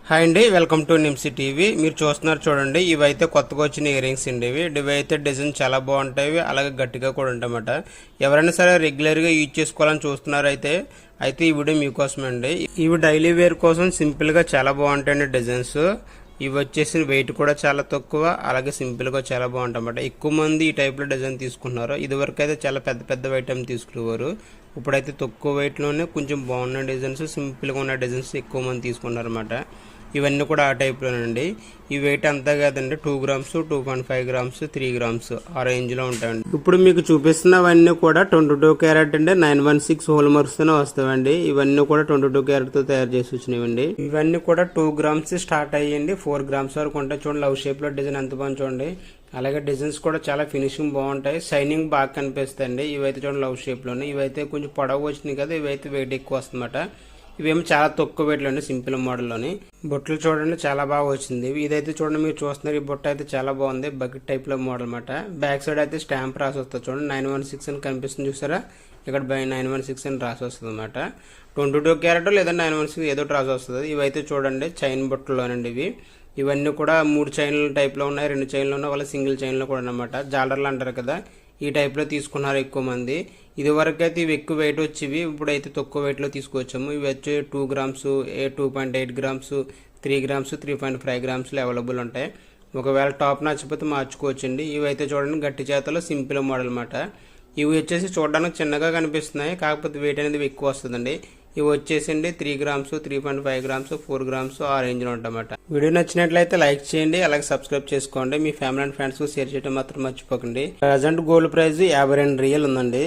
Hi అండి, welcome to నిమ్సి TV. మీరు చూస్తున్నారు చూడండి, ఇవైతే కొత్తగా వచ్చిన ఇయర్ రింగ్స్ అండి. ఇవి అయితే డిజైన్ చాలా బాగుంటాయి, అలాగే గట్టిగా కూడా ఉంటాయన్నమాట. ఎవరైనా సరే రెగ్యులర్గా యూజ్ చేసుకోవాలని చూస్తున్నారు అయితే ఈ వీడియో మీకోసమే అండి. ఇవి డైలీ వేర్ కోసం సింపుల్గా చాలా బాగుంటాయండి డిజైన్స్. ఇవి వచ్చేసి వెయిట్ కూడా చాలా తక్కువ, అలాగే సింపుల్గా చాలా బాగుంటాయన్నమాట. ఎక్కువ మంది ఈ టైప్లో డిజైన్ తీసుకుంటున్నారు. ఇదివరకు అయితే చాలా పెద్ద పెద్ద ఐటమ్ తీసుకునేవారు. ఇప్పుడైతే తక్కువ వెయిట్లోనే కొంచెం బాగున్న డిజైన్స్, సింపుల్గా ఉన్న డిజైన్స్ ఎక్కువ మంది తీసుకున్నారు అనమాట. ఇవన్నీ కూడా ఆ టైప్లోనండి. ఈ వెయిట్ అంతా కాదండి, 2 గ్రామ్స్, 2.5 గ్రామ్స్, 3 గ్రామ్స్ ఆ రేంజ్లో ఉంటాయండి. ఇప్పుడు మీకు చూపిస్తున్నవన్నీ కూడా 22 క్యారెట్ అండి, 916 హోల్ మార్క్స్తోనే వస్తాయండి. ఇవన్నీ కూడా 22 క్యారెట్తో తయారు చేసి వచ్చినవండి. ఇవన్నీ కూడా 2 గ్రామ్స్ స్టార్ట్ అయ్యండి 4 గ్రామ్స్ వరకు ఉంటాయి. చూడండి లవ్ షేప్లో డిజైన్ ఎంత బాగుంది చూడండి. అలాగే డిజైన్స్ కూడా చాలా ఫినిషింగ్ బాగుంటాయి, షైనింగ్ బాగా కనిపిస్తాయండి. ఇవైతే చూడండి లవ్ షేప్లోనే. ఇవైతే కొంచెం పొడవు వచ్చినాయి కదా, ఇవైతే వెయిట్ ఎక్కువ వస్తుందన్నమాట. ఇవేమో చాలా తక్కువ వెయిట్లో అండి, సింపుల్ మోడల్లోని. బొట్లు చూడండి చాలా బాగా వచ్చింది. ఇదైతే చూడండి, మీరు చూస్తున్నారు, ఈ బొట్ట అయితే చాలా బాగుంది, బకెట్ టైప్లో మోడల్ అనమాట. బ్యాక్ సైడ్ అయితే స్టాంప్ రాసి వస్తుంది చూడండి, 916 అని కనిపిస్తుంది చూసారా. ఇక్కడ 916 అని రాసి వస్తుంది అనమాట. 22 క్యారెట్ లేదా 916 ఏదో రాసి వస్తుంది. ఇవైతే చూడండి చైన్ బొట్టలోనండి ఇవి. ఇవన్నీ కూడా 3 చైన్ల టైప్లో ఉన్నాయి, 2 చైన్లు ఉన్నాయి, వాళ్ళ సింగిల్ చైన్లో కూడా అనమాట. జాలర్లు అంటారు కదా, ఈ టైప్లో తీసుకున్నారు ఎక్కువ మంది. ఇది వరకు అయితే ఇవి ఎక్కువ వెయిట్ వచ్చేవి, ఇప్పుడైతే తక్కువ వెయిట్లో తీసుకొచ్చాము. ఇవి వచ్చి 2 గ్రామ్స్, 2.8 గ్రామ్స్, 3 గ్రామ్స్, 3.5 గ్రామ్స్లో అవైలబుల్ ఉంటాయి. ఒకవేళ టాప్ నచ్చకపోతే మార్చుకోవచ్చండి. ఇవి అయితే చూడండి గట్టి చేతలో సింపుల్ మోడల్ అనమాట. ఇవి వచ్చేసి చూడడానికి చిన్నగా కనిపిస్తున్నాయి, కాకపోతే వెయిట్ అనేది ఎక్కువ వస్తుందండి. ఇవి వచ్చేసండి 3 గ్రామ్స్, 3.5 గ్రామ్స్, 4 గ్రామ్స్ ఆ రేంజ్లో ఉంటాయన్నమాట. వీడియో నచ్చినట్లయితే లైక్ చేయండి, అలాగే సబ్స్క్రైబ్ చేసుకోండి. మీ ఫ్యామిలీ అండ్ ఫ్రెండ్స్కి షేర్ చేయడం మాత్రం మర్చిపోకండి. ప్రజెంట్ గోల్డ్ ప్రైస్ 52 రియల్ ఉందండి.